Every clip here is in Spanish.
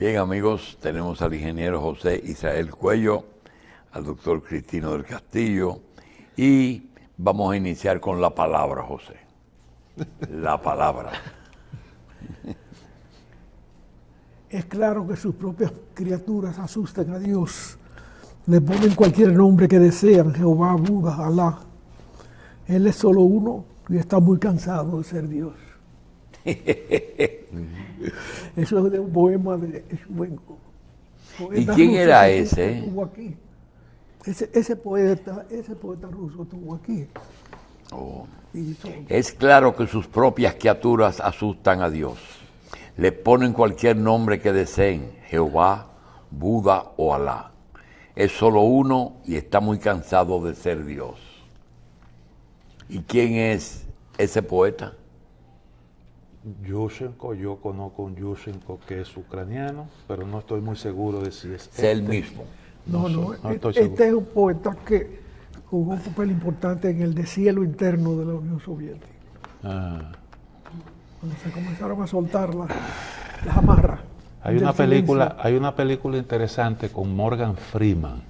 Bien, amigos, tenemos al ingeniero José Israel Cuello, al doctor Cristino del Castillo, y vamos a iniciar con la palabra, José. La palabra. Es claro que sus propias criaturas asustan a Dios. Le ponen cualquier nombre que desean, Jehová, Buda, Alá. Él es solo uno y está muy cansado de ser Dios. Eso es de un poema de Schwenko. ¿Y quién era ese? Estuvo aquí. Ese poeta ruso estuvo aquí. Oh. Es claro que sus propias criaturas asustan a Dios. Le ponen cualquier nombre que deseen, Jehová, Buda o Alá. Es solo uno y está muy cansado de ser Dios. ¿Y quién es ese poeta? Yushchenko, yo conozco un Yushchenko que es ucraniano, pero no estoy muy seguro de si es el mismo. No, este es un poeta que jugó un papel importante en el deshielo interno de la Unión Soviética. Cuando se comenzaron a soltar las amarras. Hay una película interesante con Morgan Freeman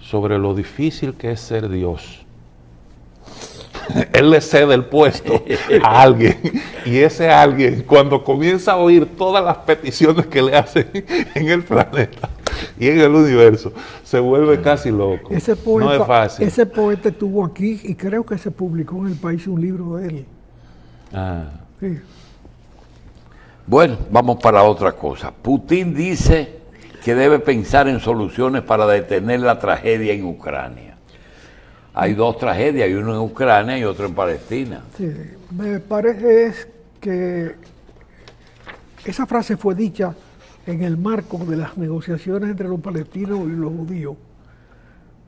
sobre lo difícil que es ser Dios. Él le cede el puesto a alguien y ese alguien, cuando comienza a oír todas las peticiones que le hacen en el planeta y en el universo, se vuelve casi loco. No es fácil. Ese poeta estuvo aquí y creo que se publicó en El País un libro de él. Sí. Bueno, vamos para otra cosa. Putin dice que debe pensar en soluciones para detener la tragedia en Ucrania. Hay dos tragedias, hay uno en Ucrania y otro en Palestina. Sí, me parece que esa frase fue dicha en el marco de las negociaciones entre los palestinos y los judíos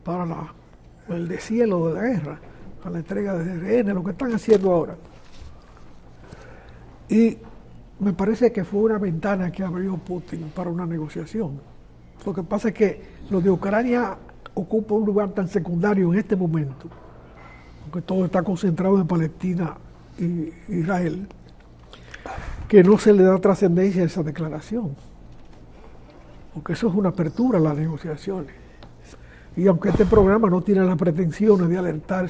para el deshielo de la guerra, para la entrega de rehenes, lo que están haciendo ahora. Y me parece que fue una ventana que abrió Putin para una negociación. Lo que pasa es que lo de Ucrania ocupa un lugar tan secundario en este momento, porque todo está concentrado en Palestina y Israel, que no se le da trascendencia a esa declaración, porque eso es una apertura a las negociaciones. Y aunque este programa no tiene las pretensiones de alertar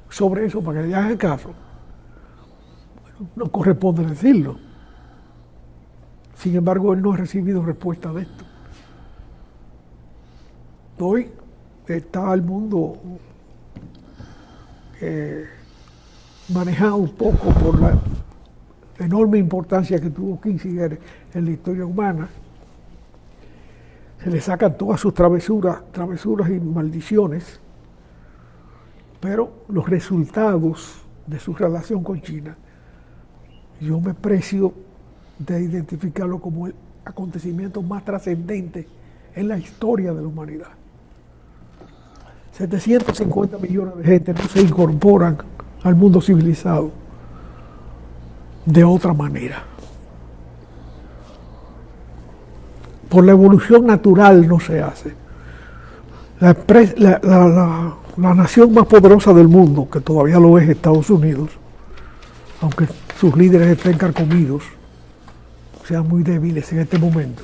sobre eso para que le hagan caso, bueno, no corresponde decirlo. Sin embargo, él no ha recibido respuesta de esto. Hoy está el mundo manejado un poco por la enorme importancia que tuvo Kissinger en la historia humana. Se le sacan todas sus travesuras y maldiciones, pero los resultados de su relación con China, yo me precio de identificarlo como el acontecimiento más trascendente en la historia de la humanidad. 750 millones de gente no se incorporan al mundo civilizado de otra manera. Por la evolución natural no se hace. La nación más poderosa del mundo, que todavía lo es Estados Unidos, aunque sus líderes estén carcomidos, sean muy débiles en este momento.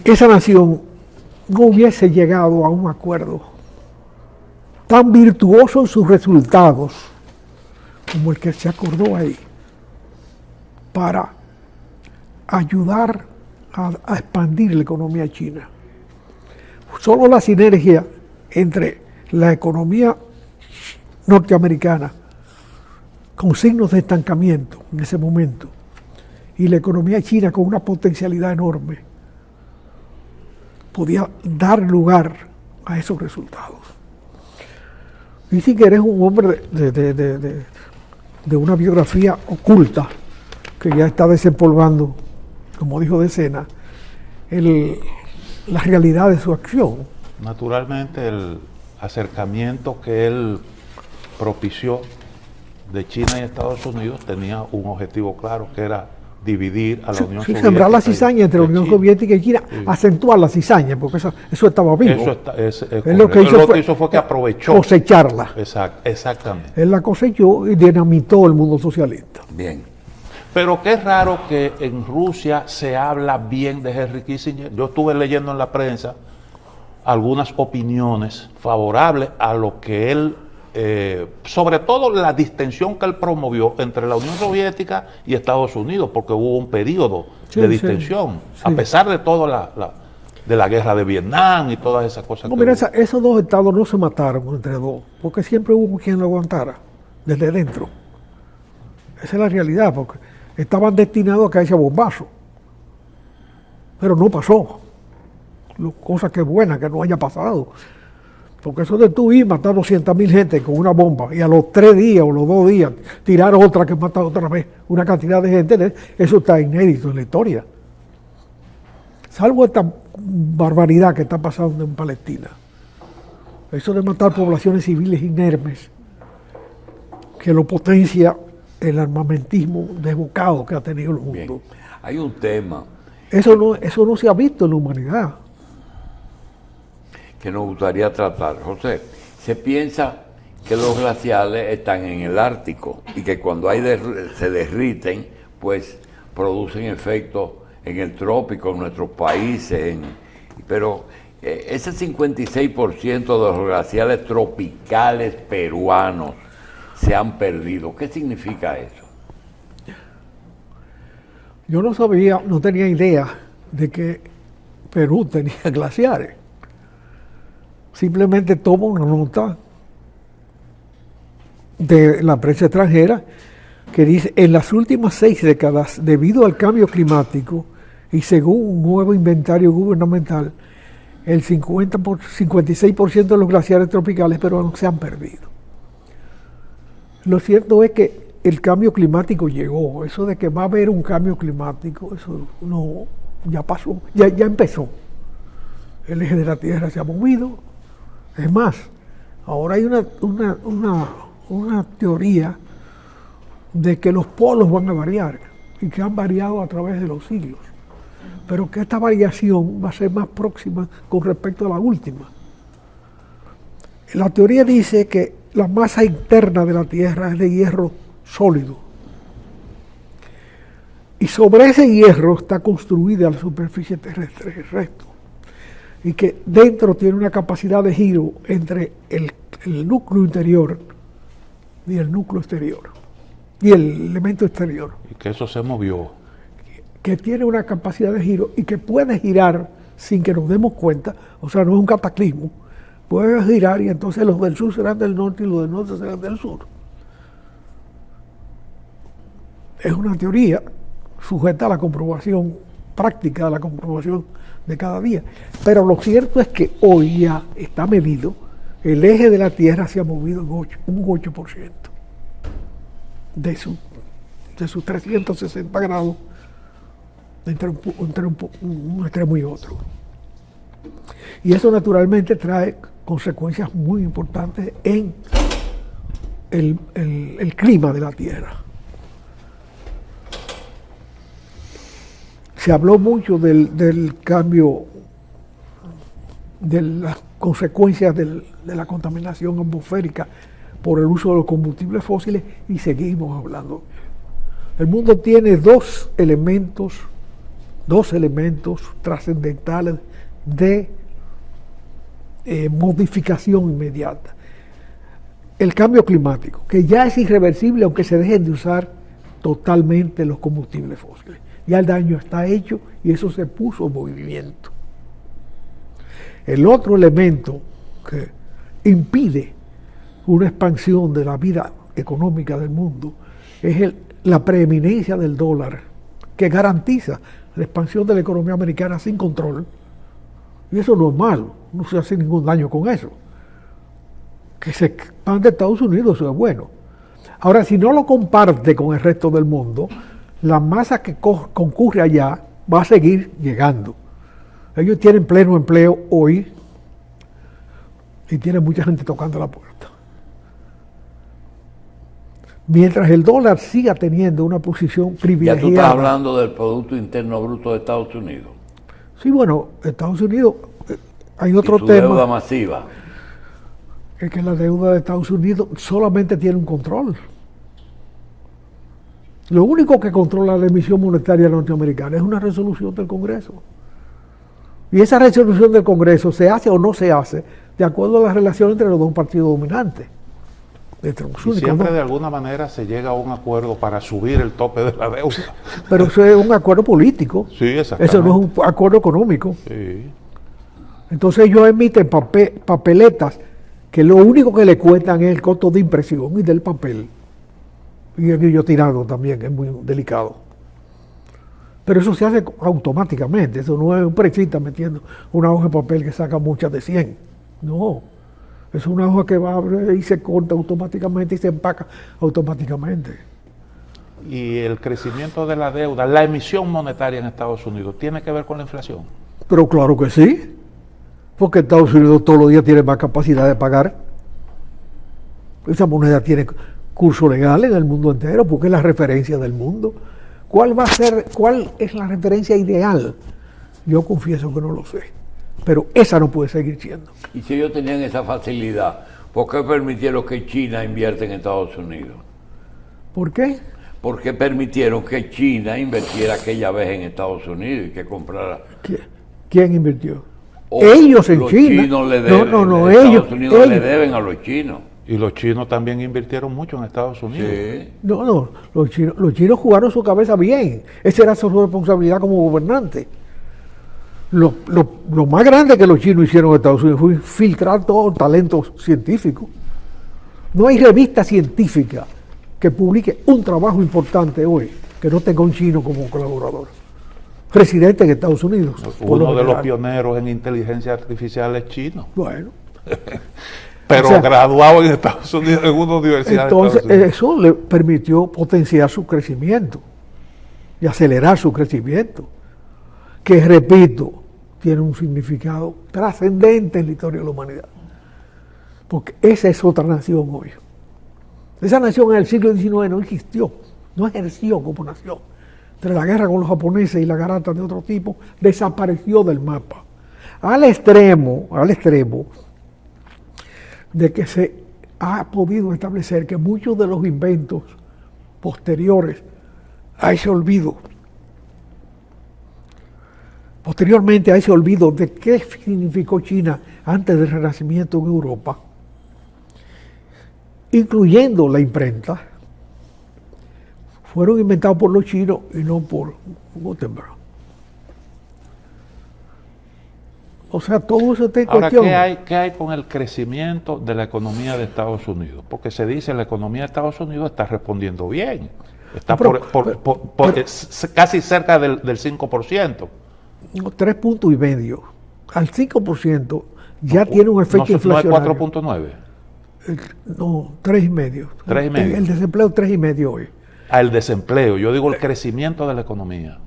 Esa nación no hubiese llegado a un acuerdo tan virtuoso en sus resultados como el que se acordó ahí para ayudar a expandir la economía china. Solo la sinergia entre la economía norteamericana con signos de estancamiento en ese momento y la economía china con una potencialidad enorme podía dar lugar a esos resultados. Dicen que eres un hombre de una biografía oculta que ya está desempolvando, como dijo de Sena, la realidad de su acción. Naturalmente el acercamiento que él propició de China y Estados Unidos tenía un objetivo claro, que era dividir a la Unión Soviética. Sembrar la cizaña entre la Unión Soviética y China, acentuar la cizaña, porque eso estaba vivo. Él lo que hizo fue que aprovechó. Cosecharla. Exactamente. Él la cosechó y dinamitó el mundo socialista. Bien. Pero qué raro que en Rusia se habla bien de Henry Kissinger. Yo estuve leyendo en la prensa algunas opiniones favorables a lo que él, sobre todo la distensión que él promovió entre la Unión Soviética y Estados Unidos, porque hubo un periodo de distensión, sí. a pesar de todo de la guerra de Vietnam y todas esas cosas. No, mira, esos dos estados no se mataron entre dos, porque siempre hubo quien lo aguantara, desde dentro. Esa es la realidad, porque estaban destinados a caerse a bombazo. Pero no pasó. Cosa que es buena que no haya pasado. Porque eso de tú ir matar 200.000 gente con una bomba y a los 3 días o los 2 días tirar otra que mata otra vez una cantidad de gente, eso está inédito en la historia. Salvo esta barbaridad que está pasando en Palestina. Eso de matar poblaciones civiles inermes, que lo potencia el armamentismo desbocado que ha tenido el mundo. Bien. Hay un tema Eso no se ha visto en la humanidad. que nos gustaría tratar. José, se piensa que los glaciales están en el Ártico y que cuando se derriten, pues producen efectos en el trópico, en nuestros países, pero ese 56% de los glaciales tropicales peruanos se han perdido. ¿Qué significa eso? Yo no tenía idea de que Perú tenía glaciares. Simplemente tomo una nota de la prensa extranjera que dice, en las últimas 6 décadas, debido al cambio climático y según un nuevo inventario gubernamental, el 56% de los glaciares tropicales peruanos se han perdido. Lo cierto es que el cambio climático llegó. Eso de que va a haber un cambio climático, eso no, ya pasó, ya empezó. El eje de la Tierra se ha movido. Es más, ahora hay una teoría de que los polos van a variar y que han variado a través de los siglos, pero que esta variación va a ser más próxima con respecto a la última. La teoría dice que la masa interna de la Tierra es de hierro sólido y sobre ese hierro está construida la superficie terrestre, el resto, y que dentro tiene una capacidad de giro entre el núcleo interior y el núcleo exterior y el elemento exterior, Y que eso se movió. que tiene una capacidad de giro y que puede girar sin que nos demos cuenta, o sea, no es un cataclismo, puede girar y entonces los del sur serán del norte y los del norte serán del sur. Es una teoría sujeta a la comprobación práctica, a la comprobación de cada día. Pero lo cierto es que hoy ya está medido, el eje de la Tierra se ha movido un 8% de sus 360 grados entre un extremo y otro. Y eso naturalmente trae consecuencias muy importantes en el clima de la Tierra. Se habló mucho del cambio, de las consecuencias de la contaminación atmosférica por el uso de los combustibles fósiles y seguimos hablando. El mundo tiene dos elementos trascendentales de modificación inmediata. El cambio climático, que ya es irreversible aunque se dejen de usar totalmente los combustibles fósiles. Ya el daño está hecho y eso se puso en movimiento. El otro elemento que impide una expansión de la vida económica del mundo es la preeminencia del dólar, que garantiza la expansión de la economía americana sin control. Y eso no es malo, no se hace ningún daño con eso. Que se expande a Estados Unidos, eso es bueno. Ahora, si no lo comparte con el resto del mundo, la masa que concurre allá va a seguir llegando. Ellos tienen pleno empleo hoy y tienen mucha gente tocando la puerta. Mientras el dólar siga teniendo una posición privilegiada. Ya tú estás hablando del Producto Interno Bruto de Estados Unidos. Sí, bueno, Estados Unidos, hay otro y su tema. Deuda masiva. Es que la deuda de Estados Unidos solamente tiene un control. Lo único que controla la emisión monetaria norteamericana es una resolución del Congreso. Y esa resolución del Congreso se hace o no se hace de acuerdo a la relación entre los dos partidos dominantes. Y siempre de alguna manera se llega a un acuerdo para subir el tope de la deuda. Pero eso es un acuerdo político. Sí, exactamente. Eso no es un acuerdo económico. Sí. Entonces ellos emiten papeletas que lo único que le cuentan es el costo de impresión y del papel. Y el guillotinado también, que es muy delicado. Pero eso se hace automáticamente. Eso no es un presista metiendo una hoja de papel que saca muchas de 100. No. Es una hoja que va y se corta automáticamente y se empaca automáticamente. Y el crecimiento de la deuda, la emisión monetaria en Estados Unidos, ¿tiene que ver con la inflación? Pero claro que sí. Porque Estados Unidos todos los días tiene más capacidad de pagar. Esa moneda tiene curso legal en el mundo entero porque es la referencia del mundo. ¿Cuál es la referencia ideal? Yo confieso que no lo sé. Pero esa no puede seguir siendo. Y si ellos tenían esa facilidad, ¿por qué permitieron que China invierta en Estados Unidos? ¿Por qué? ¿Por qué permitieron que China invirtiera aquella vez en Estados Unidos y que comprara? ¿Quién invirtió? O ellos en los China. Chinos le deben, no, Estados Unidos ellos le deben a los chinos. Y los chinos también invirtieron mucho en Estados Unidos. Sí. No, los chinos jugaron su cabeza bien. Esa era su responsabilidad como gobernante. Lo más grande que los chinos hicieron en Estados Unidos fue filtrar todo el talento científico. No hay revista científica que publique un trabajo importante hoy que no tenga un chino como colaborador. Residente en Estados Unidos. Uno de los pioneros en inteligencia artificial es chino. Bueno. Pero o sea, graduado en Estados Unidos en una universidad. Entonces, eso le permitió potenciar su crecimiento y acelerar su crecimiento, que repito, tiene un significado trascendente en la historia de la humanidad. Porque esa es otra nación hoy. Esa nación en el siglo XIX no existió, no ejerció como nación. Entre la guerra con los japoneses y la garata de otro tipo, desapareció del mapa. Al extremo de que se ha podido establecer que muchos de los inventos posteriores a ese olvido, posteriormente a ese olvido de qué significó China antes del Renacimiento en Europa, incluyendo la imprenta, fueron inventados por los chinos y no por Gutenberg. O sea, todo eso está en cuestión. Ahora, ¿qué hay con el crecimiento de la economía de Estados Unidos? Porque se dice que la economía de Estados Unidos está respondiendo bien. Está casi cerca del 5%. 3,5 puntos. Al 5% ya tiene un efecto inflacionario. ¿No es 4.9? No, 3,5. 3,5. El desempleo 3,5 hoy. Al desempleo, yo digo el crecimiento de la economía.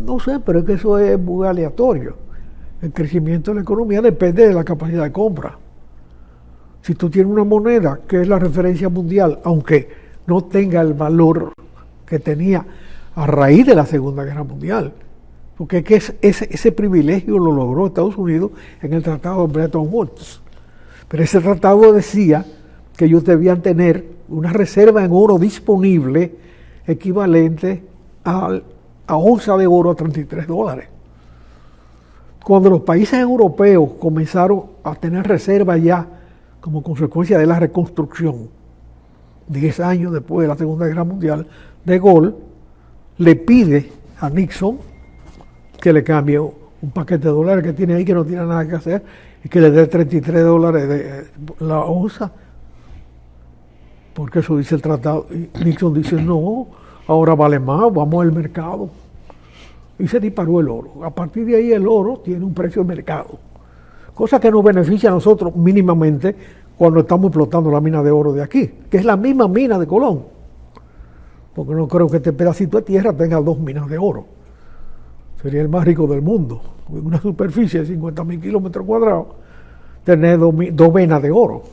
No sé, pero es que eso es muy aleatorio. El crecimiento de la economía depende de la capacidad de compra. Si tú tienes una moneda que es la referencia mundial, aunque no tenga el valor que tenía a raíz de la Segunda Guerra Mundial, porque es que ese privilegio lo logró Estados Unidos en el Tratado de Bretton Woods. Pero ese tratado decía que ellos debían tener una reserva en oro disponible equivalente a onza de oro a $33. Cuando los países europeos comenzaron a tener reservas ya como consecuencia de la reconstrucción, 10 años después de la Segunda Guerra Mundial, De Gaulle le pide a Nixon que le cambie un paquete de dólares que tiene ahí que no tiene nada que hacer y que le dé $33 de la onza, porque eso dice el tratado. Y Nixon dice, no, ahora vale más, vamos al mercado. Y se disparó el oro. A partir de ahí el oro tiene un precio de mercado, cosa que nos beneficia a nosotros mínimamente cuando estamos explotando la mina de oro de aquí, que es la misma mina de Colón, porque no creo que este pedacito de tierra tenga 2 minas de oro. Sería el más rico del mundo, en una superficie de 50,000 kilómetros cuadrados, tener 2 venas de oro.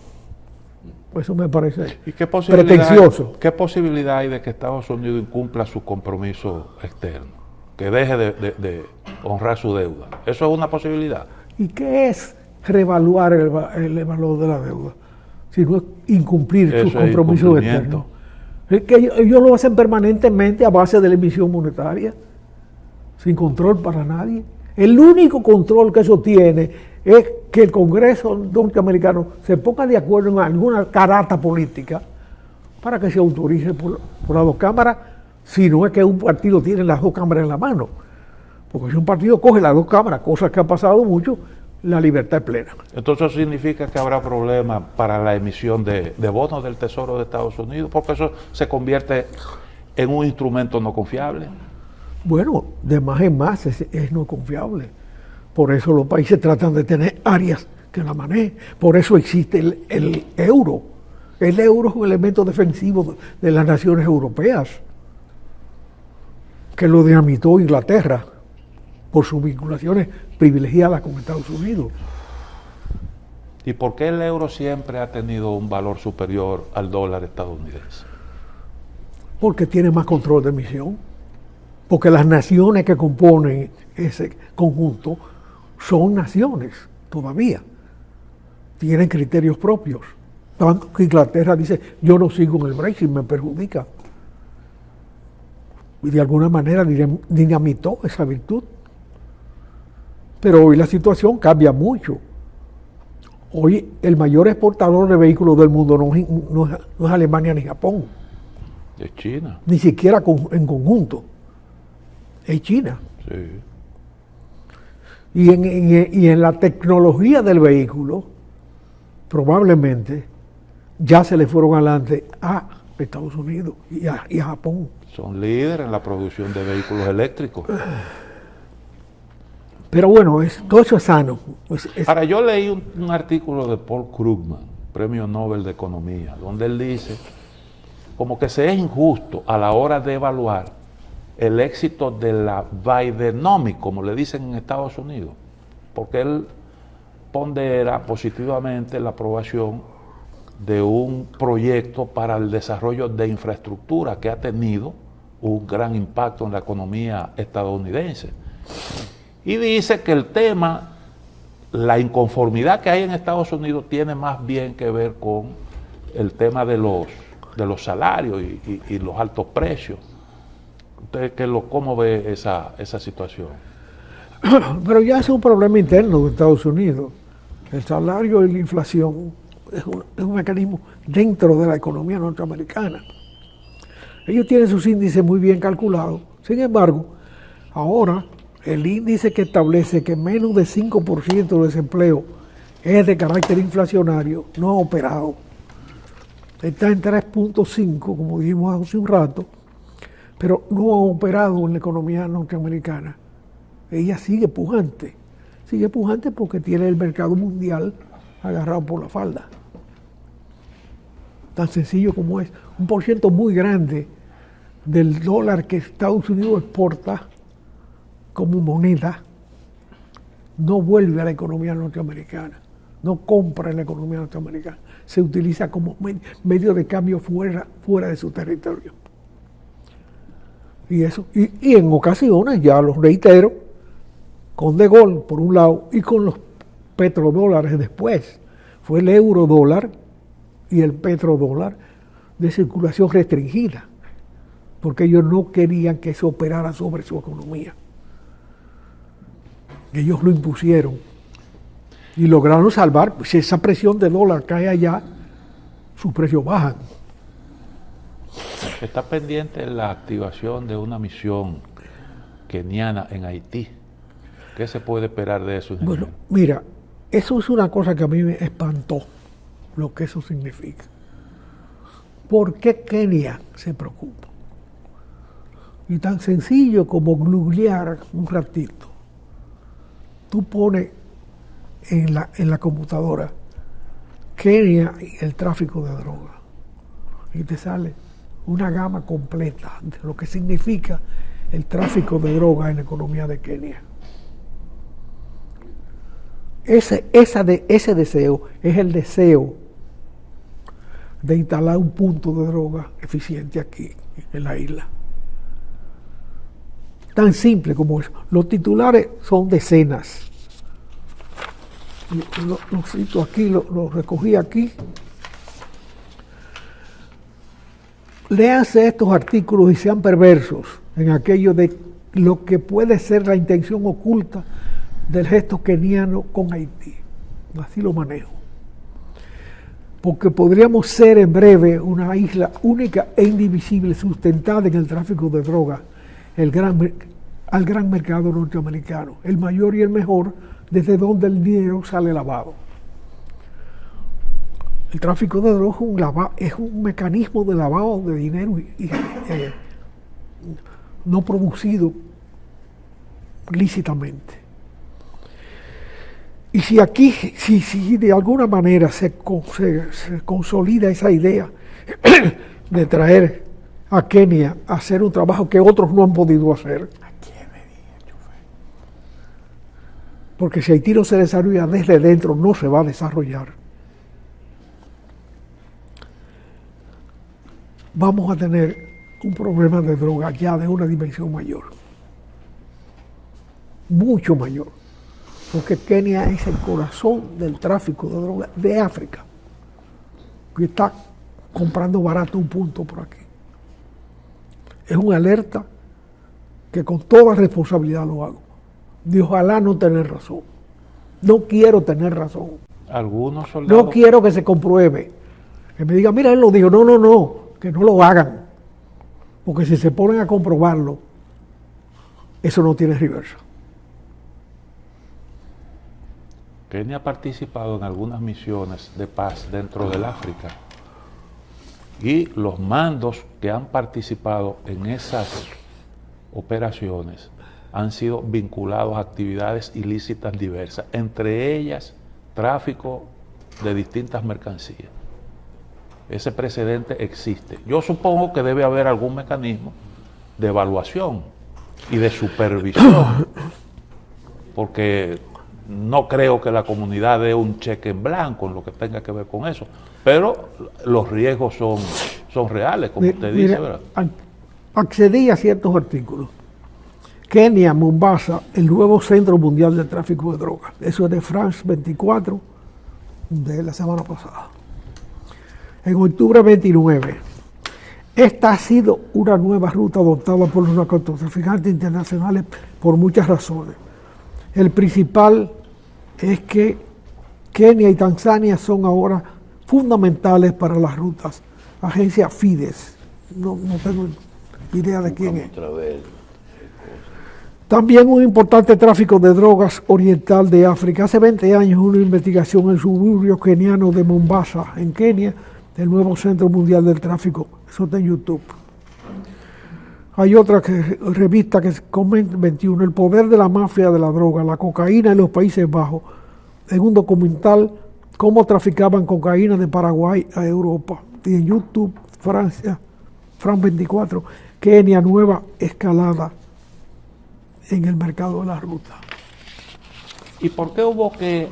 Eso me parece pretencioso. ¿Qué posibilidad hay de que Estados Unidos incumpla su compromiso externo? Que deje de honrar su deuda. ¿Eso es una posibilidad? ¿Y qué es reevaluar el valor de la deuda? Si no es incumplir sus compromisos externos. Es que ellos lo hacen permanentemente a base de la emisión monetaria, sin control para nadie. El único control que eso tiene es que el Congreso norteamericano se ponga de acuerdo en alguna carata política para que se autorice por las dos cámaras, si no es que un partido tiene las dos cámaras en la mano. Porque si un partido coge las dos cámaras, cosa que ha pasado mucho, la libertad es plena. Entonces eso significa que habrá problemas para la emisión de bonos del Tesoro de Estados Unidos, porque eso se convierte en un instrumento no confiable. Bueno, de más en más es no confiable. Por eso los países tratan de tener áreas que la manejen. Por eso existe el euro. El euro es un elemento defensivo de las naciones europeas, que lo dinamitó Inglaterra por sus vinculaciones privilegiadas con Estados Unidos. ¿Y por qué el euro siempre ha tenido un valor superior al dólar estadounidense? Porque tiene más control de emisión. Porque las naciones que componen ese conjunto son naciones todavía. Tienen criterios propios. Tanto que Inglaterra dice, yo no sigo en el Brexit, me perjudica. Y de alguna manera dinamitó esa virtud. Pero hoy la situación cambia mucho. Hoy el mayor exportador de vehículos del mundo no es Alemania ni Japón. Es China. Ni siquiera en conjunto. Es China. Sí. Y en la tecnología del vehículo, probablemente ya se le fueron adelante a Estados Unidos y a Japón. Son líderes en la producción de vehículos eléctricos. Pero bueno, todo eso es sano. Ahora, yo leí un artículo de Paul Krugman, Premio Nobel de Economía, donde él dice como que se es injusto a la hora de evaluar el éxito de la Bidenomics, como le dicen en Estados Unidos, porque él pondera positivamente la aprobación de un proyecto para el desarrollo de infraestructura que ha tenido un gran impacto en la economía estadounidense. Y dice que el tema, la inconformidad que hay en Estados Unidos tiene más bien que ver con el tema de los salarios y los altos precios. ¿Usted cómo ve esa situación? Pero ya es un problema interno de Estados Unidos. El salario y la inflación es un mecanismo dentro de la economía norteamericana. Ellos tienen sus índices muy bien calculados. Sin embargo, ahora el índice que establece que menos de 5% de desempleo es de carácter inflacionario no ha operado. Está en 3.5, como dijimos hace un rato, pero no ha operado en la economía norteamericana. Ella sigue pujante porque tiene el mercado mundial agarrado por la falda. Tan sencillo como es. Un por ciento muy grande del dólar que Estados Unidos exporta como moneda no vuelve a la economía norteamericana, no compra en la economía norteamericana, se utiliza como medio de cambio fuera de su territorio. Y en ocasiones, ya los reitero, con De Gaulle por un lado y con los petrodólares después, fue el eurodólar y el petrodólar de circulación restringida, porque ellos no querían que se operara sobre su economía. Ellos lo impusieron y lograron salvar. Si esa presión de dólar cae allá, sus precios bajan. Está pendiente la activación de una misión keniana en Haití. ¿Qué se puede esperar de eso, ingeniero? Bueno, mira, eso es una cosa que a mí me espantó, lo que eso significa. ¿Por qué Kenia se preocupa? Y tan sencillo como googlear un ratito. Tú pones en la computadora Kenia y el tráfico de droga y te sale una gama completa de lo que significa el tráfico de droga en la economía de Kenia. Ese deseo es el deseo de instalar un punto de droga eficiente aquí en la isla. Tan simple como eso. Los titulares son decenas. Lo cito aquí, lo recogí aquí. léanse estos artículos y sean perversos en aquello de lo que puede ser la intención oculta del gesto keniano con Haití. Así lo manejo. Porque podríamos ser en breve una isla única e indivisible sustentada en el tráfico de drogas al gran mercado norteamericano, el mayor y el mejor, desde donde el dinero sale lavado. El tráfico de drogas es un mecanismo de lavado de dinero no producido lícitamente. Y si aquí, si de alguna manera se consolida esa idea de traer a Kenia a hacer un trabajo que otros no han podido hacer, porque si Haití no se desarrolla desde dentro, no se va a desarrollar, vamos a tener un problema de droga ya de una dimensión mayor, mucho mayor. Porque Kenia es el corazón del tráfico de drogas de África, que está comprando barato un punto por aquí. Es una alerta que con toda responsabilidad lo hago. Y ojalá no tener razón. No quiero tener razón. Algunos soldados... No quiero que se compruebe. Que me digan, mira, él lo dijo. No, que no lo hagan. Porque si se ponen a comprobarlo, eso no tiene reversa. Kenia ha participado en algunas misiones de paz dentro del África y los mandos que han participado en esas operaciones han sido vinculados a actividades ilícitas diversas, entre ellas tráfico de distintas mercancías. Ese precedente existe. Yo supongo que debe haber algún mecanismo de evaluación y de supervisión, porque no creo que la comunidad dé un cheque en blanco en lo que tenga que ver con eso, pero los riesgos son reales, como usted dice, ¿verdad? Accedí a ciertos artículos. Kenia, Mombasa, el nuevo centro mundial del tráfico de drogas. Eso es de France 24 de la semana pasada. En octubre 29. Esta ha sido una nueva ruta adoptada por los narcotraficantes internacionales por muchas razones. El principal es que Kenia y Tanzania son ahora fundamentales para las rutas. Agencia Fides, no tengo idea de quién es. También un importante tráfico de drogas oriental de África. Hace 20 años una investigación en el suburbio keniano de Mombasa, en Kenia, del nuevo Centro Mundial del Tráfico. Eso está en YouTube. Hay otra revista que es Comment 21, El poder de la mafia de la droga, la cocaína en los Países Bajos, en un documental cómo traficaban cocaína de Paraguay a Europa. Y en YouTube, Francia, France 24, Kenia, nueva escalada en el mercado de la ruta. ¿Y por qué hubo que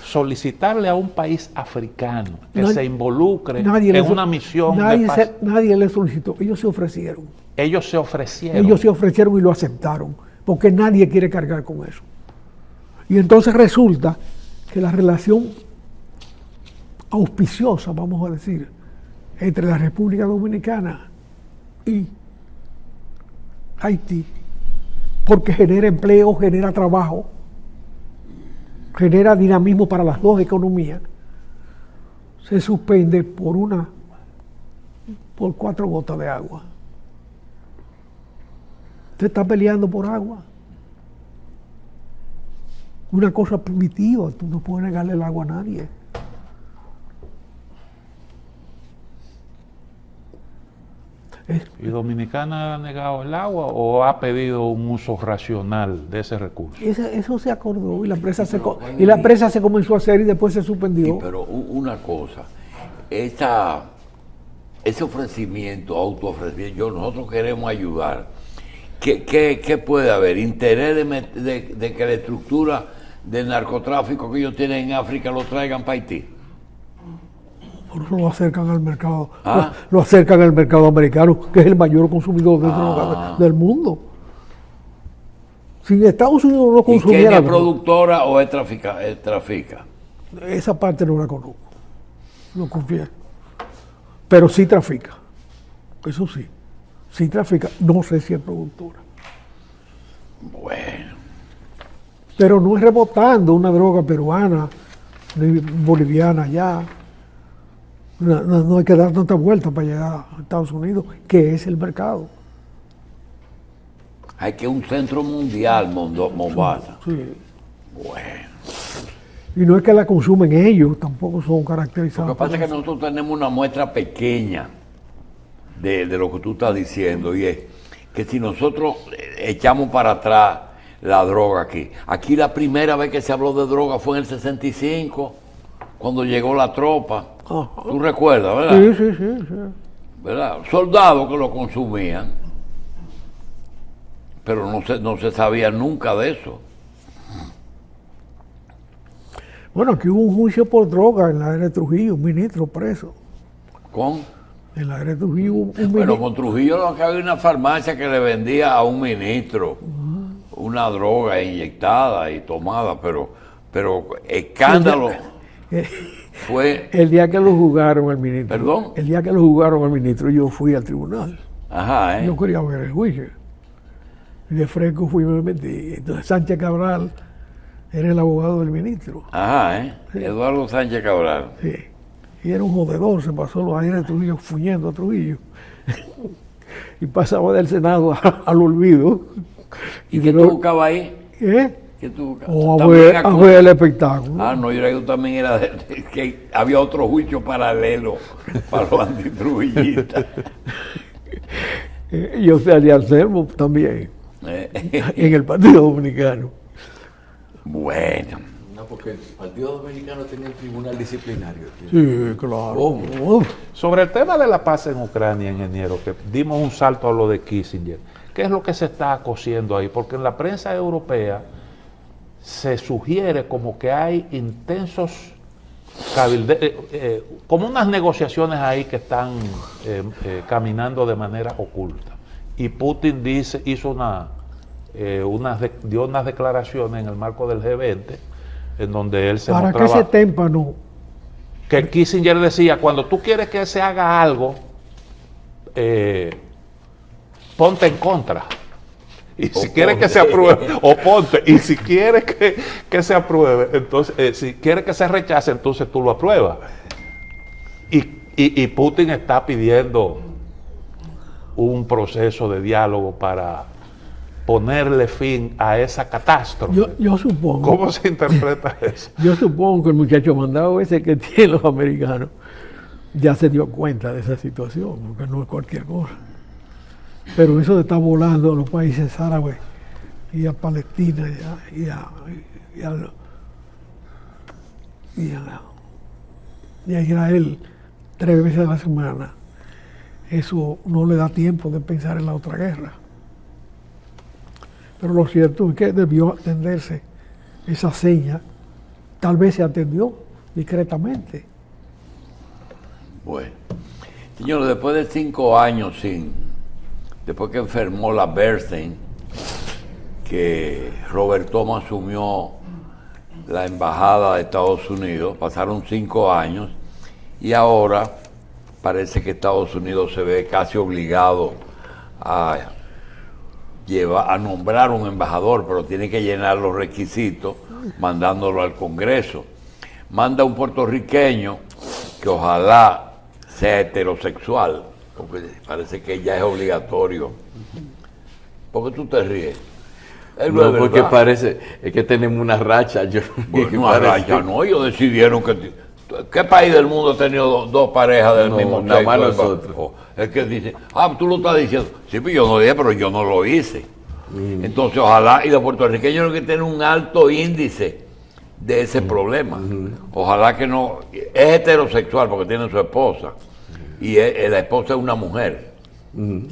solicitarle a un país africano que se involucre en una misión de paz? Nadie le solicitó, ellos se ofrecieron. Ellos se ofrecieron. Ellos se ofrecieron y lo aceptaron, porque nadie quiere cargar con eso. Y entonces resulta que la relación auspiciosa, vamos a decir, entre la República Dominicana y Haití, porque genera empleo, genera trabajo, genera dinamismo para las dos economías, se suspende por 4 gotas de agua. Usted está peleando por agua. Una cosa primitiva, tú no puedes negarle el agua a nadie. ¿Y Dominicana ha negado el agua o ha pedido un uso racional de ese recurso? Eso se acordó y la empresa se comenzó a hacer y después se suspendió. Sí, pero una cosa, ese ofrecimiento, autoofrecimiento, nosotros queremos ayudar. ¿Qué puede haber? ¿Interés de que la estructura del narcotráfico que ellos tienen en África lo traigan para Haití? Por eso lo acercan al mercado, lo acercan al mercado americano, que es el mayor consumidor de droga del mundo. Si Estados Unidos no consumiera... ¿Y Kenia es productora o es trafica? Esa parte no la conozco, no confío. pero sí trafica. Eso sí. Sí trafica. No sé si es productora. Bueno, Pero no es rebotando una droga peruana ni boliviana ya. No hay que dar tanta vuelta para llegar a Estados Unidos, que es el mercado. hay que un centro mundial, Mombasa. Sí. Bueno, Y no es que la consumen ellos, tampoco son lo caracterizados. que pasa es por que eso. nosotros tenemos una muestra pequeña de lo que tú estás diciendo, y es que si nosotros echamos para atrás la droga aquí la primera vez que se habló de droga fue en el 65, cuando llegó la tropa. Ajá. ¿Tú recuerdas, verdad? Sí. ¿Verdad? Soldados que lo consumían, pero no se sabía nunca de eso. Bueno, aquí hubo un juicio por droga en la área de Trujillo, un ministro preso. Con En la área de Trujillo un Bueno, ministro. con Trujillo lo que había una farmacia que le vendía a un ministro una droga inyectada y tomada, pero escándalo fue, El día que lo jugaron al ministro. ¿Perdón? El día que lo jugaron al ministro, yo fui al tribunal. ajá, Yo quería ver el juicio. Y de fresco fui y me metí. Entonces Sánchez Cabral era el abogado del ministro. ajá, Eduardo Sánchez Cabral. Sí. Y era un jodedor, se pasó los años de Trujillo fuñendo a Trujillo. Y pasaba del Senado al olvido. ¿Y de qué tú lo- buscabas ahí? ¿Eh? ¿Qué tú buscabas? O a También ver, era a con- ver el espectáculo. Ah, no, yo era que tú también era que había otro juicio paralelo para los antitrujillistas. Yo salí al Anselmo también, en el Partido Dominicano. Bueno, No, porque el Partido Dominicano tenía un tribunal disciplinario. Sí, claro. ¿Cómo? Sobre el tema de la paz en Ucrania, ingeniero, que dimos un salto a lo de Kissinger, ¿qué es lo que se está cosiendo ahí? Porque en la prensa europea se sugiere como que hay intensos como unas negociaciones ahí que están caminando de manera oculta. Y Putin dio unas declaraciones en el marco del G20 en donde él se ¿Para qué mostraba ese témpano? que Kissinger decía, cuando tú quieres que se haga algo, ponte en contra. Y si quieres que se apruebe, oponte. Y si quieres que se apruebe, entonces, si quieres que se rechace, entonces tú lo apruebas. Y Putin está pidiendo un proceso de diálogo para ponerle fin a esa catástrofe. Yo supongo. ¿Cómo se interpreta eso? Yo supongo que el muchacho mandado ese que tienen los americanos ya se dio cuenta de esa situación, porque no es cualquier cosa. Pero eso de estar volando a los países árabes y a Palestina y a Israel 3 veces a la semana, eso no le da tiempo de pensar en la otra guerra. Pero lo cierto es que debió atenderse esa seña, tal vez se atendió discretamente. bueno. Señor, después de 5 años después que enfermó la Bernstein, que Robert Thomas asumió la embajada de Estados Unidos, pasaron 5 años y ahora parece que Estados Unidos se ve casi obligado a nombrar un embajador, pero tiene que llenar los requisitos mandándolo al Congreso. Manda un puertorriqueño que ojalá sea heterosexual, porque parece que ya es obligatorio. ¿Por qué tú te ríes? Es No, verdad. porque parece, es que tenemos una racha. Bueno, parece- racha no, ellos decidieron que... ¿Qué país del mundo ha tenido dos parejas del No, mismo nada más sexo? nosotros. Es que dice, tú lo estás diciendo. Sí, pero yo no dije, pero yo no lo hice. Entonces, ojalá, y los puertorriqueños que tienen un alto índice de ese problema. Ojalá que no... Es heterosexual porque tiene su esposa. Y la esposa es una mujer.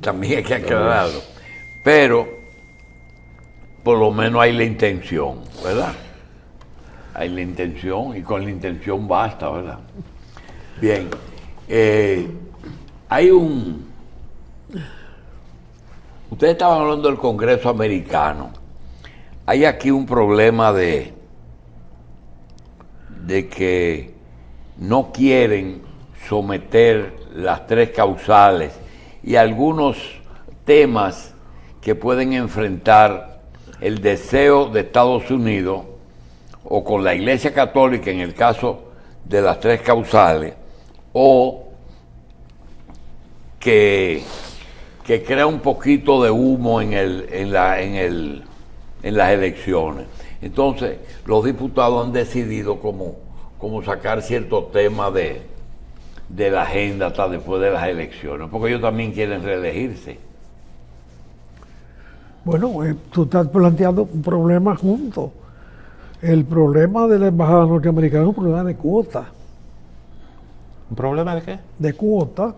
También hay que aclararlo. Pero, por lo menos hay la intención, ¿verdad? Hay la intención y con la intención basta, ¿verdad? Bien. Hay Ustedes estaban hablando del Congreso americano. Hay aquí un problema de que no quieren someter las tres causales y algunos temas que pueden enfrentar el deseo de Estados Unidos o con la Iglesia Católica en el caso de las tres causales, o que crea un poquito de humo en las elecciones. Entonces, los diputados han decidido como sacar ciertos temas de la agenda hasta después de las elecciones, porque ellos también quieren reelegirse. Bueno, tú estás planteando un problema junto. El problema de la embajada norteamericana es un problema de cuota. ¿Un problema de qué? De cuota.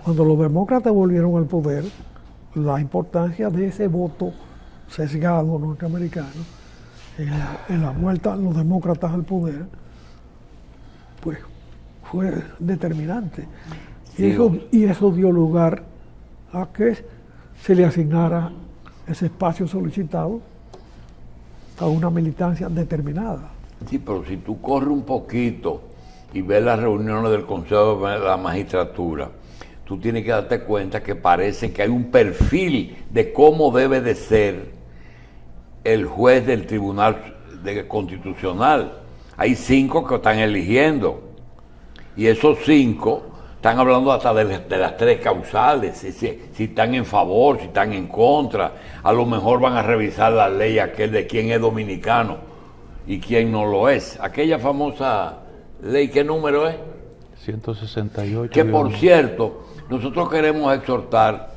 Cuando los demócratas volvieron al poder, la importancia de ese voto sesgado norteamericano en la vuelta de los demócratas al poder, pues fue determinante. Sí. Y eso dio lugar a que se le asignara ese espacio solicitado a una militancia determinada. Sí, pero si tú corres un poquito y ves las reuniones del Consejo de la Magistratura, tú tienes que darte cuenta que parece que hay un perfil de cómo debe de ser el juez del Tribunal Constitucional. Hay 5 que están eligiendo, y esos 5 están hablando hasta de las tres causales, si están en favor, si están en contra. A lo mejor van a revisar la ley aquel de quién es dominicano y quién no lo es. Aquella famosa ley, ¿qué número es? 168. Que por cierto, nosotros queremos exhortar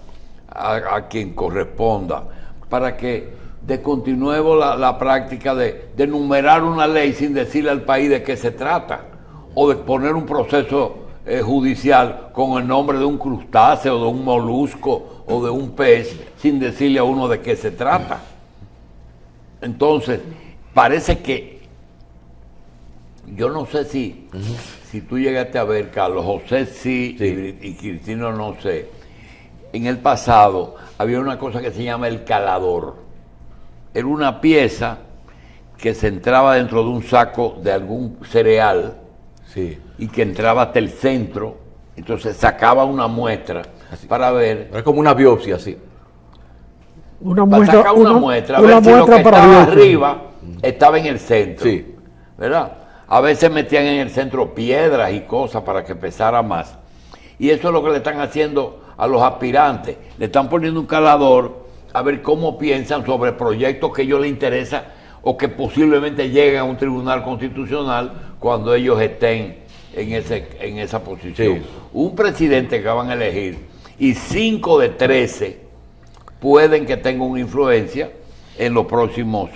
a quien corresponda para que descontinuemos la práctica de numerar una ley sin decirle al país de qué se trata, o de poner un proceso judicial con el nombre de un crustáceo, de un molusco o de un pez sin decirle a uno de qué se trata. Entonces, parece que, yo no sé si tú llegaste a ver, Carlos, José sí. Y Cristino no sé. En el pasado había una cosa que se llama el calador. Era una pieza que se entraba dentro de un saco de algún cereal, Sí. y que entraba hasta el centro, entonces sacaba una muestra para ver, Es como una biopsia, sí. Una para muestra, sacar una muestra, a una ver si lo muestra que para estaba biopsia. arriba estaba en el centro, Sí. ¿verdad? A veces metían en el centro piedras y cosas para que pesara más. Y eso es lo que le están haciendo a los aspirantes. Le están poniendo un calador a ver cómo piensan sobre proyectos que a ellos les interesa o que posiblemente lleguen a un tribunal constitucional cuando ellos estén en esa posición. Sí. Un presidente que van a elegir y 5 de 13 pueden que tengan una influencia en los próximos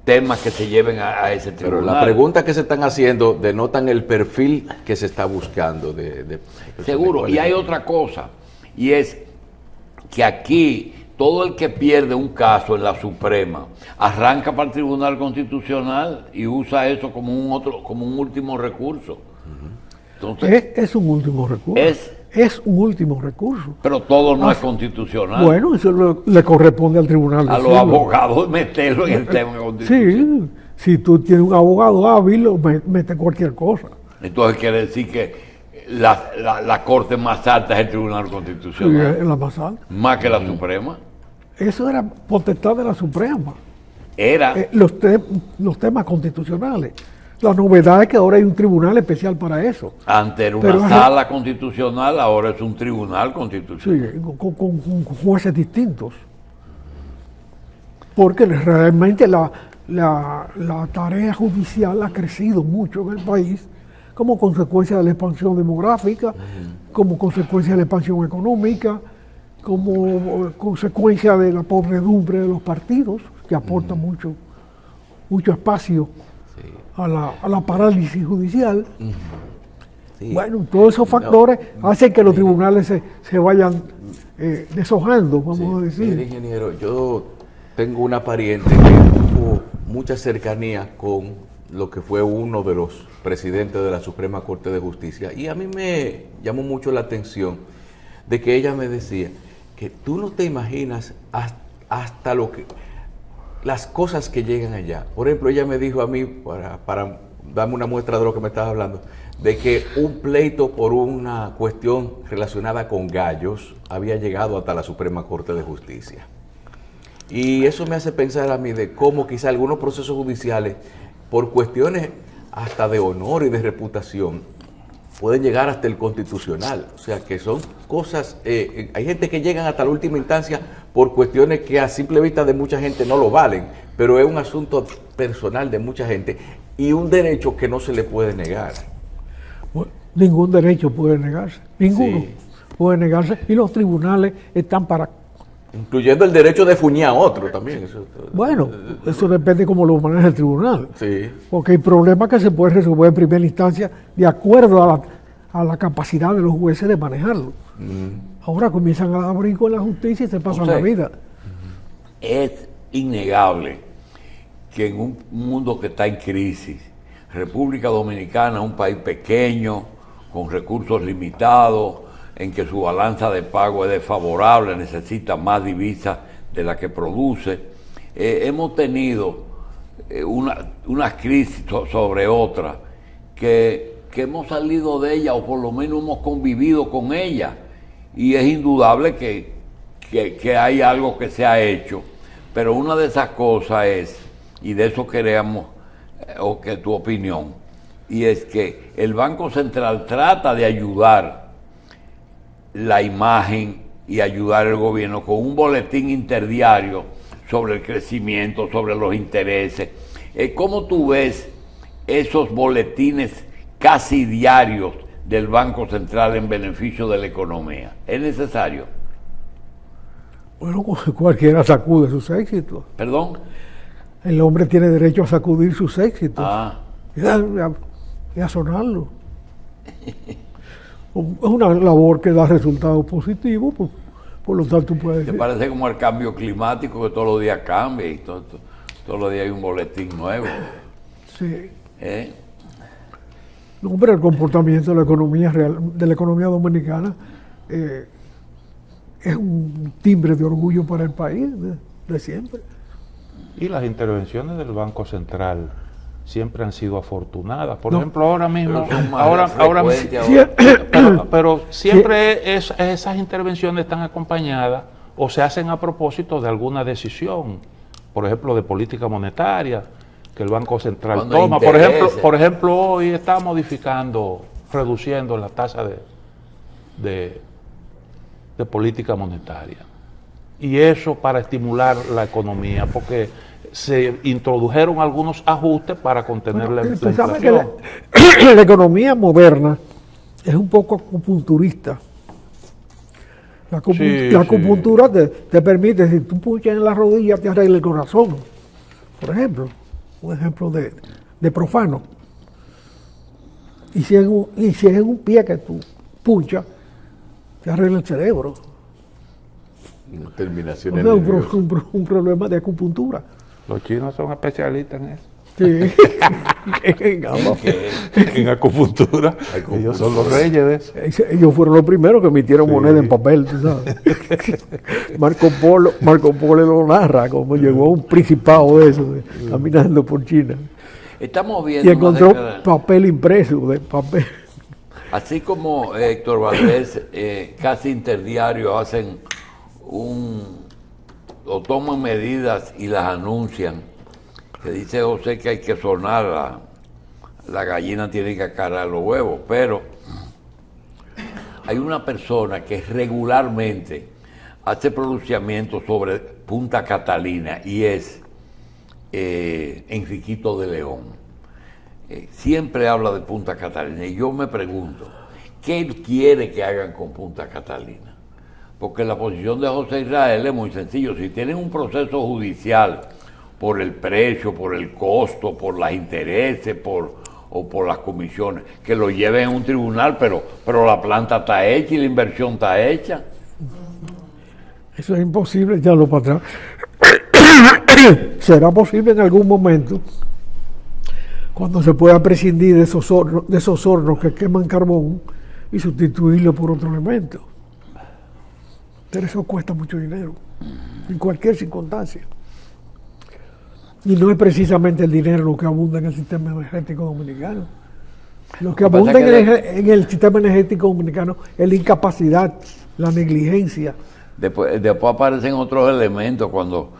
temas que se lleven a ese Pero tribunal. las preguntas que se están haciendo denotan el perfil que se está buscando. Seguro. Y hay otra cosa, y es que aquí todo el que pierde un caso en la Suprema arranca para el Tribunal Constitucional y usa eso como un último recurso. Entonces, Es un último recurso. Es un último recurso. pero todo no es constitucional. Bueno, eso le corresponde al tribunal. A los decirlo. abogados meterlo en el tema constitucional. Sí, si tú tienes un abogado hábil, mete cualquier cosa. Entonces quiere decir que la corte más alta es el Tribunal Sí, Constitucional, en la más alta. más que la Suprema. Eso era potestad de la Suprema. Era, Los temas constitucionales. La novedad es que ahora hay un tribunal especial para eso. antes era pero una es- sala constitucional, ahora es un tribunal constitucional. Sí, con jueces distintos. Porque realmente la tarea judicial ha crecido mucho en el país como consecuencia de la expansión demográfica, como consecuencia de la expansión económica, como consecuencia de la podredumbre de los partidos, que aporta mucho espacio a la parálisis judicial. Sí. Bueno, todos esos factores hacen que los tribunales se vayan deshojando, vamos a Mire, decir. ingeniero, yo tengo una pariente que tuvo mucha cercanía con lo que fue uno de los presidentes de la Suprema Corte de Justicia, y a mí me llamó mucho la atención de que ella me decía que tú no te imaginas hasta lo que las cosas que llegan allá. Por ejemplo, ella me dijo a mí, para dame una muestra de lo que me estás hablando, de que un pleito por una cuestión relacionada con gallos había llegado hasta la Suprema Corte de Justicia. Y eso me hace pensar a mí de cómo quizá algunos procesos judiciales, por cuestiones hasta de honor y de reputación, pueden llegar hasta el constitucional. O sea, que son cosas, hay gente que llegan hasta la última instancia por cuestiones que a simple vista de mucha gente no lo valen, pero es un asunto personal de mucha gente y un derecho que no se le puede negar. Bueno, ningún derecho puede negarse, ninguno Sí. puede negarse, y los tribunales están para... Incluyendo el derecho de fuñar a otro también. Eso, Bueno, eso depende cómo lo maneja el tribunal. sí. Porque hay problemas que se pueden resolver en primera instancia de acuerdo a la capacidad de los jueces de manejarlo. Ahora comienzan a dar brinco en la justicia y se pasan José, la vida. Es innegable que en un mundo que está en crisis, República Dominicana, un país pequeño, con recursos limitados, en que su balanza de pago es desfavorable, necesita más divisas de la que produce, hemos tenido una crisis sobre otra, que hemos salido de ella, o por lo menos hemos convivido con ella, y es indudable que hay algo que se ha hecho, pero una de esas cosas es, y de eso queremos, o que tu opinión, y es que el Banco Central trata de ayudar la imagen y ayudar al gobierno con un boletín interdiario sobre el crecimiento, sobre los intereses. ¿Cómo tú ves esos boletines casi diarios del Banco Central en beneficio de la economía? ¿Es necesario? Bueno, cualquiera sacude sus éxitos. ¿Perdón? El hombre tiene derecho a sacudir sus éxitos Ah, y a sonarlo. Es una labor que da resultados positivos, por lo tanto puede ¿te decir. parece como el cambio climático, que todos los días cambia y todos los días hay un boletín nuevo? Sí. ¿Eh? No, pero el comportamiento de la economía real, de la economía dominicana, es un timbre de orgullo para el país de siempre. Y las intervenciones del Banco Central siempre han sido afortunadas. Por No. ejemplo, ahora mismo, Pero son más ahora frecuentes Sí, ahora. pero siempre esas intervenciones están acompañadas o se hacen a propósito de alguna decisión, por ejemplo, de política monetaria, que el Banco Central Cuando toma. interese. Por ejemplo, hoy está modificando, reduciendo la tasa de política monetaria. Y eso para estimular la economía, porque se introdujeron algunos ajustes para contener la Usted sabe que inflación. la economía moderna es un poco acupunturista. La Sí, acupuntura te permite, si tú puchas en la rodilla, te arregla el corazón. Por ejemplo, un ejemplo de profano. Y si es en un pie que tú punchas, te arregla el cerebro. Una terminación O sea, nerviosa. un problema de acupuntura. Los chinos son especialistas en eso. Sí. En ambas. En acupuntura. Ellos son los reyes de eso. Ellos fueron los primeros que emitieron moneda en papel, tú sabes. Marco Polo lo narra como llegó a un principado de eso, caminando por China. Estamos Y viendo una encontró declaración. papel impreso, de papel. Así como Héctor Valdés, casi interdiario hacen o toman medidas y las anuncian, que dice José que hay que sonar, la gallina tiene que acarrear los huevos, pero hay una persona que regularmente hace pronunciamientos sobre Punta Catalina y es Enriquito de León. Siempre habla de Punta Catalina y yo me pregunto, ¿qué él quiere que hagan con Punta Catalina? Porque la posición de José Israel es muy sencillo. Si tienen un proceso judicial por el precio, por el costo, por los intereses, o por las comisiones, que lo lleven a un tribunal, pero la planta está hecha y la inversión está hecha. Eso es imposible echarlo para atrás. Será posible en algún momento, cuando se pueda prescindir de esos hornos que queman carbón y sustituirlo por otro elemento. Pero eso cuesta mucho dinero, en cualquier circunstancia. Y no es precisamente el dinero lo que abunda en el sistema energético dominicano. Lo que Lo que pasa abunda es que en el sistema energético dominicano es la incapacidad, la negligencia. Después aparecen otros elementos cuando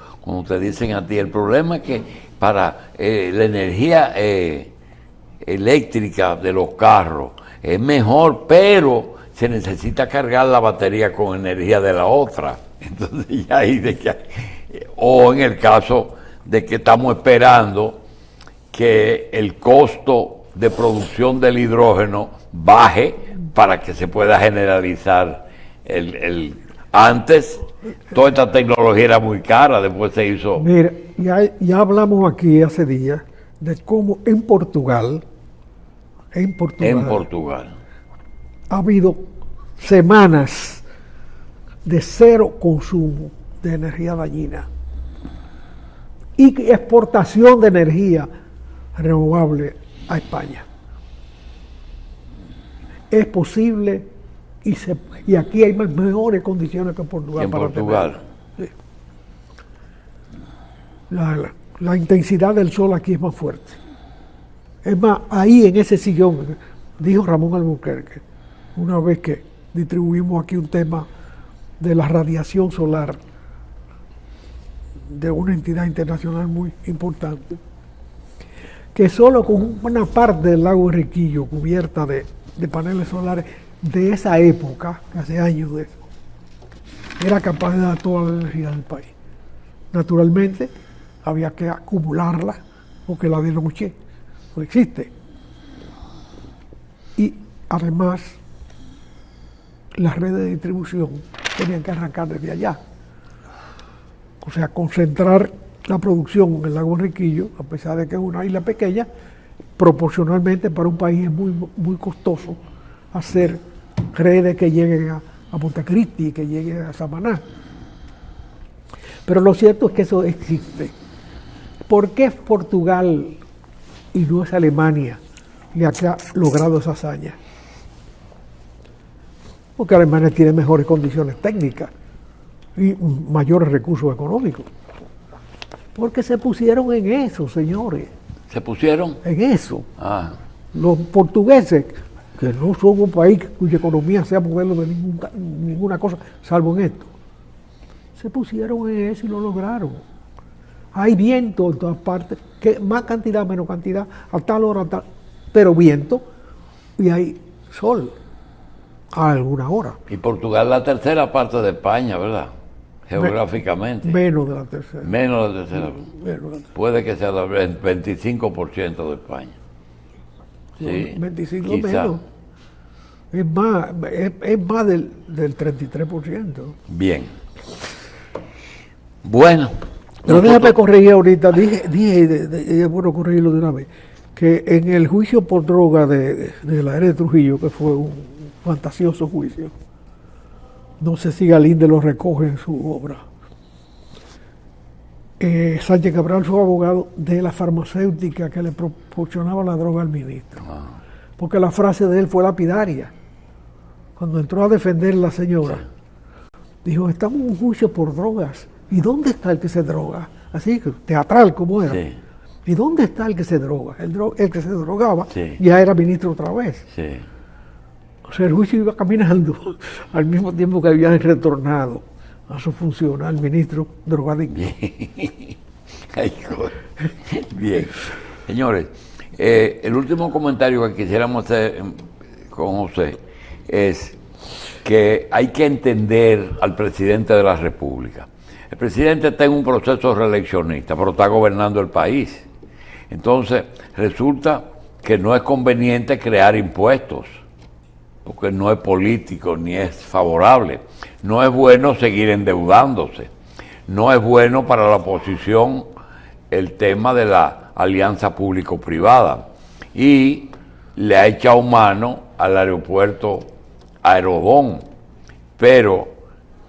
te dicen a ti. El problema es que para la energía eléctrica de los carros es mejor, pero se necesita cargar la batería con energía de la otra. Entonces ya ahí o en el caso de que estamos esperando que el costo de producción del hidrógeno baje para que se pueda generalizar antes toda esta tecnología era muy cara, después se hizo. Mira, ya hablamos aquí hace días de cómo en Portugal ha habido semanas de cero consumo de energía dañina y exportación de energía renovable a España. Es posible y aquí hay mejores condiciones que en Portugal. En Portugal. Sí. La intensidad del sol aquí es más fuerte. Es más, ahí en ese sillón, dijo Ramón Albuquerque, una vez que distribuimos aquí un tema de la radiación solar de una entidad internacional muy importante, que solo con una parte del lago Enriquillo cubierta de paneles solares de esa época, hace años de eso, era capaz de dar toda la energía del país. Naturalmente, había que acumularla porque la de noche no existe. Y además, las redes de distribución tenían que arrancar desde allá. O sea, concentrar la producción en el lago Enriquillo, a pesar de que es una isla pequeña, proporcionalmente para un país es muy, muy costoso hacer redes que lleguen a Montecristi, que lleguen a Samaná. Pero lo cierto es que eso existe. ¿Por qué Portugal y no es Alemania la que ha logrado esa hazaña? Porque Alemania tiene mejores condiciones técnicas y mayores recursos económicos. Porque se pusieron en eso, señores. ¿Se pusieron? En eso. Ah. Los portugueses, que no son un país cuya economía sea modelo de ninguna cosa, salvo en esto, se pusieron en eso y lo lograron. Hay viento en todas partes, que más cantidad, menos cantidad, a tal hora, pero viento, y hay sol a alguna hora. Y Portugal es la tercera parte de España, ¿verdad? Geográficamente. Menos de la tercera. Menos de la tercera. Menos de la tercera. Puede que sea el 25% de España. Sí, 25 quizá. menos. Es más del 33%. Bien. Bueno. Pero déjame corregir ahorita, dije bueno corregirlo de una vez, que en el juicio por droga de la era de Trujillo, que fue un fantasioso juicio, no sé si Galíndez lo recoge en su obra, Sánchez Cabral fue abogado de la farmacéutica que le proporcionaba la droga al ministro, porque la frase de él fue lapidaria. Cuando entró a defender a la señora, dijo, estamos en un juicio por drogas, ¿y dónde está el que se droga? Así, teatral como era. Sí. ¿Y dónde está el que se droga? El que se drogaba Sí. ya era ministro otra vez. Sí. O sea, el juicio iba caminando al mismo tiempo que habían retornado a su función al ministro drogadicto. Ay, joder. Bien. Señores, el último comentario que quisiéramos hacer con José es que hay que entender al presidente de la República. El presidente está en un proceso reeleccionista, pero está gobernando el país. Entonces, resulta que no es conveniente crear impuestos, porque no es político ni es favorable. No es bueno seguir endeudándose. No es bueno para la oposición el tema de la alianza público-privada. Y le ha echado mano al aeropuerto Aerodón, pero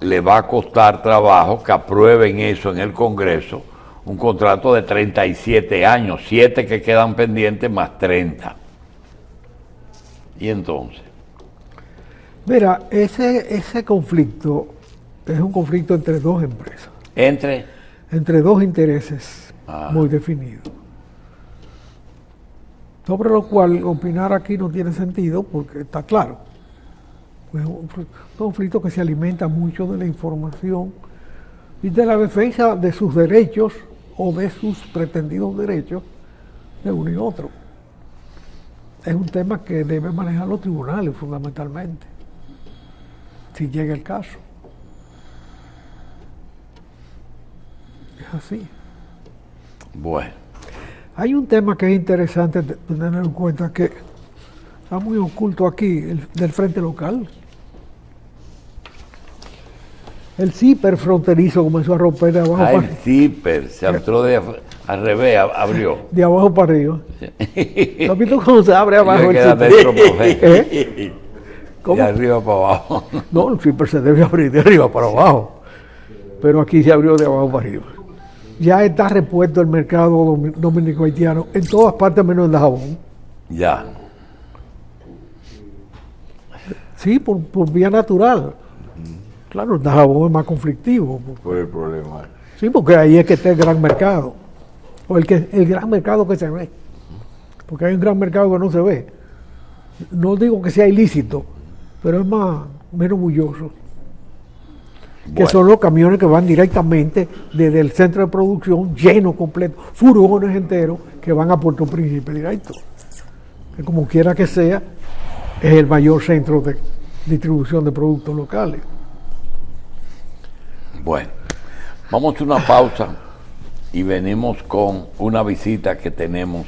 le va a costar trabajo que aprueben eso en el Congreso, un contrato de 37 años, 7 que quedan pendientes más 30. Y entonces, Mira, ese conflicto es un conflicto entre dos empresas, entre... entre dos intereses muy definido. Sobre lo cual opinar aquí no tiene sentido porque está claro. Es un conflicto que se alimenta mucho de la información y de la defensa de sus derechos o de sus pretendidos derechos de uno y otro. Es un tema que deben manejar los tribunales fundamentalmente, si llega el caso. Es así. Bueno, Hay un tema que es interesante tener en cuenta que está muy oculto aquí, del frente local. El CIPER fronterizo comenzó a romper de abajo, el zipper se entró al revés, abrió. de abajo para arriba. ¿Tú has visto cómo se abre abajo el Queda CIPER? dentro, profe. ¿Eh? ¿Cómo? De arriba para abajo. No, el CIPER se debe abrir de arriba para abajo, pero aquí se abrió de abajo para arriba. Ya está repuesto el mercado dominico-haitiano en todas partes menos en Dajabón. Ya. Sí, por vía natural. Claro, el Dajabón es más conflictivo. Por el problema. Sí, porque ahí es que está el gran mercado. O el gran mercado que se ve. Porque hay un gran mercado que no se ve. No digo que sea ilícito, pero es menos bulloso. Que Bueno. son los camiones que van directamente desde el centro de producción, lleno completo, furgones enteros, que van a Puerto Príncipe directo. Que como quiera que sea, es el mayor centro de distribución de productos locales. Bueno, vamos a una pausa y venimos con una visita que tenemos